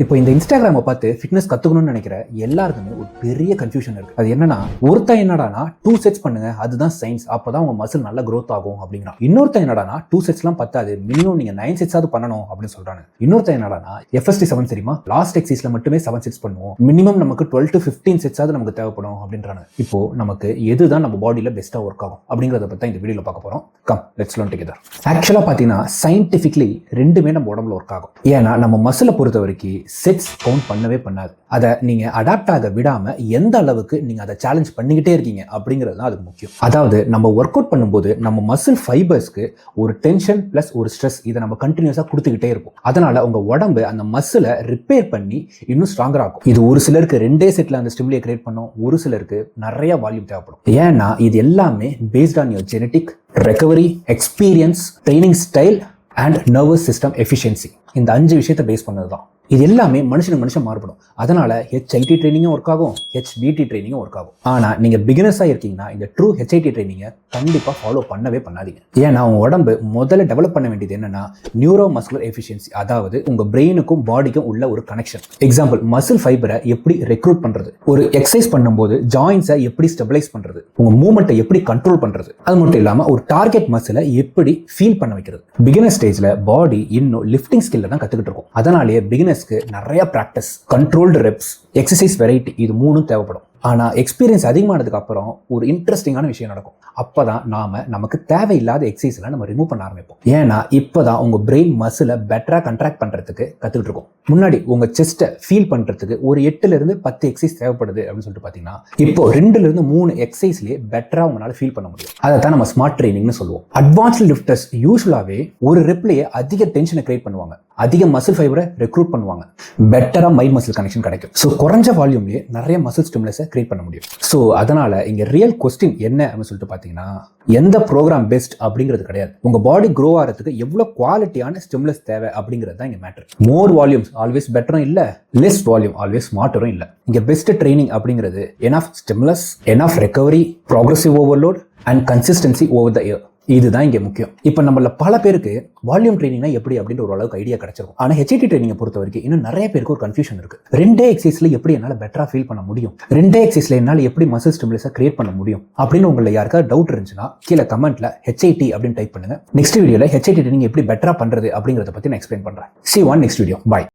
இப்போ இந்த இன்ஸ்டாகிராமை பார்த்து ஃபிட்னஸ் கற்றுக்கணும்னு நினைக்கிற எல்லாருக்குமே ஒரு பெரிய கன்ஃபியூஷன் இருக்குது. அது என்னன்னா, ஒருத்தன் என்னடானா 2 செட்ஸ் பண்ணுங்க, அதுதான் சயின்ஸ், அப்போதான் உங்க மசில் நல்லா க்ரோத் ஆகும் அப்படிங்கிறான். இன்னொருத்தன் என்னடானா 2 செட்ஸ்லாம் பத்தாது, மினிமம் நீங்க 9 செட்ஸாவது பண்ணணும் அப்படின்னு சொல்றாங்க. இன்னொருத்தன் என்னடானா FST 7 தெரியுமா, லாஸ்ட் எக்ஸைஸ்ல மட்டுமே 7 செட்ஸ் பண்ணுவோம், மினிமம் நமக்கு 12 to 15 செட்ஸாவது நமக்கு தேவைப்படும் அப்படின்றாங்க. இப்போ நமக்கு எதுதான் நம்ம பாடியில பெஸ்ட்டாக ஒர்க் ஆகும் அப்படிங்கிறத பற்றி இந்த வீடியோவில் பார்க்க போகிறோம். Come let's learn together. ஆக்சுவலாக பார்த்தீங்கன்னா சயின்டிஃபிக்லி ரெண்டுமே நம்ம உடம்புல ஒர்க் ஆகும். ஏன்னா நம்ம மசிலை பொறுத்த வரைக்கும் செட்ஸ் கவுண்ட் பண்ணவே பண்ணாது. அதை நீங்க அடாப்ட் ஆக விடாம எந்த அளவுக்கு நீங்க அதை சேலஞ்ச் பண்ணிக்கிட்டே இருக்கீங்க அப்படிங்கிறது தான் அதுக்கு முக்கியம். அதாவது நம்ம ஒர்க் அவுட் பண்ணும்போது நம்ம மசில் ஃபைபர்ஸ்க்கு ஒரு டென்ஷன் பிளஸ் ஒரு ஸ்ட்ரெஸ் இதை நம்ம கண்டினியூஸா கொடுத்துக்கிட்டே இருப்போம். அதனால உங்க உடம்பு அந்த மசிலை ரிப்பேர் பண்ணி இன்னும் ஸ்ட்ராங்கர் ஆகும். இது ஒரு சிலருக்கு 2 செட்ல அந்த ஸ்டிமுலியை கிரியேட் பண்ணும், ஒரு சிலருக்கு நிறைய வால்யூம் தேவைப்படும். ஏன்னா இது எல்லாமே based on your genetic, recovery, experience, training style and nervous system efficiency. இந்த 5 விஷயத்தை பேஸ் பண்ணது தான். இது எல்லாமே மனுஷனுக்கு மனுஷன் மாறுபடும். அதனால HIT ட்ரைனிங்கும் ஒர்க் ஆகும், HBT ட்ரைனிங்கும் ஒர்க் ஆகும். ஆனா நீங்க பிகினர்ஸா இருக்கீங்கன்னா இந்த ட்ரூ HIT ட்ரைனிங்கை கண்டிப்பா ஃபாலோ பண்ணவே பண்ணாதீங்க. ஏன்னா உங்க உடம்பு முதல்ல டெவலப் பண்ண வேண்டியது என்னன்னா நியூரோ மஸ்குலர் எஃபிஷியன்சி, அதாவது உங்க பிரெயினுக்கும் பாடிக்கும் உள்ள ஒரு கனெக்ஷன். எக்ஸாம்பிள், மசில் ஃபைபரை எப்படி ரெக்ரூட் பண்றது, ஒரு எக்ஸசைஸ் பண்ணும்போது ஜாயின்ஸை எப்படி ஸ்டெபிலைஸ் பண்றது, உங்க மூவ்மெண்ட்டை எப்படி கண்ட்ரோல் பண்றது, அது மட்டும் இல்லாம ஒரு டார்கெட் மசிலை எப்படி ஃபீல் பண்ண வைக்கிறது. பிகினர் ஸ்டேஜ்ல பாடி இன்னும் லிஃப்டிங் ஸ்கில்ல தான் கத்துக்கிட்டு இருக்கும். அதனாலேயே பிகினர்ஸ்க்கு நிறைய practice, controlled reps, exercise variety, இது 3 தேவைப்படும். ஆனால் எக்ஸ்பீரியன்ஸ் அதிகமானதுக்கு அப்புறம் ஒரு இன்ட்ரெஸ்டிங்கான விஷயம் நடக்கும். அப்போதான் நமக்கு தேவையில்லாத எக்ஸசைஸ்லாம் நம்ம ரிமூவ் பண்ண ஆரம்பிப்போம். ஏன்னா இப்போதான் உங்க பிரெயின் மசிலை பெட்டராக கண்ட்ராக்ட் பண்றதுக்கு கத்துக்கிட்டு இருக்கும். முன்னாடி உங்க செஸ்ட்டை ஃபீல் பண்றதுக்கு ஒரு 8 to 10 எக்ஸசைஸ் தேவைப்படுது அப்படின்னு சொல்லிட்டு பார்த்தீங்கன்னா இப்போ 2 to 3 எக்ஸசைஸ்லேயே பெட்டரா உங்களால ஃபீல் பண்ண முடியும். அதை தான் நம்ம ஸ்மார்ட் ட்ரைனிங்னு சொல்லுவோம். அட்வான்ஸ்டு லிஃப்டர்ஸ் யூஸ்வலாகவே ஒரு ரெப்லேயே அதிக டென்ஷனை கிரியேட் பண்ணுவாங்க, அதிக மசில் ஃபைபரை ரெக்ரூட் பண்ணுவாங்க, பெட்டரா மைண்ட் மசில் கனெக்ஷன் கிடைக்கும். ஸோ குறைஞ்ச வால்யூம்லேயே நிறைய மசில் ஸ்டிமுலஸை கிரியேட் பண்ண முடியும். ஸோ அதனால இங்க ரியல் கொஸ்டின் என்ன அப்படின்னு சொல்லிட்டு பார்த்தீங்கன்னா, எந்த ப்ரோக்ராம் பெஸ்ட் அப்படிங்கிறது கிடையாது. உங்க பாடி க்ரோ ஆகிறதுக்கு எவ்வளவு குவாலிட்டியான ஸ்டிமுலஸ் தேவை அப்படிங்கிறது தான் இங்க மேட்டர். மோர் வால்யூம்ஸ் ஆல்வேஸ் பெட்டரும் இல்ல, லெஸ் வால்யூம் ஆல்வேஸ் ஸ்மார்ட்டரும் இல்ல. இங்க பெஸ்ட் ட்ரைனிங் அப்படிங்கிறது enough stimulus, enough recovery, progressive overload and consistency over the year. இதுதான் இங்க முக்கியம். இப்போ நம்மள பல பேருக்கு வால்யூம் ட்ரைனிங்னா எப்படி அப்படின்ற ஒரு அளவுக்கு ஐடியா கிடைச்சிருக்கும். ஆனா HIT ட்ரைனிங்கை பொறுத்த வரைக்கும் இன்னும் நிறைய பேருக்கு ஒரு கன்ஃபியூஷன் இருக்கு. 2 எக்ஸசைஸ்ல எப்படி என்னால பெட்டரா ஃபீல் பண்ண முடியும், 2 எக்ஸசைஸ்ல என்னால எப்படி மசில் ஸ்டிமுலஸை கிரியேட் பண்ண முடியும் அப்படின்னு உங்களை யாருக்காவது டவுட் இருந்துச்சுன்னா கீழே கமெண்ட்ல HIT அப்படின்னு டைப் பண்ணுங்க. நெக்ஸ்ட் வீடியோல HIT ட்ரைனிங் எப்படி பெட்டரா பண்றது அப்படிங்கறத பத்தி நான் எக்ஸ்பிளைன் பண்றேன். See you on next video. Bye.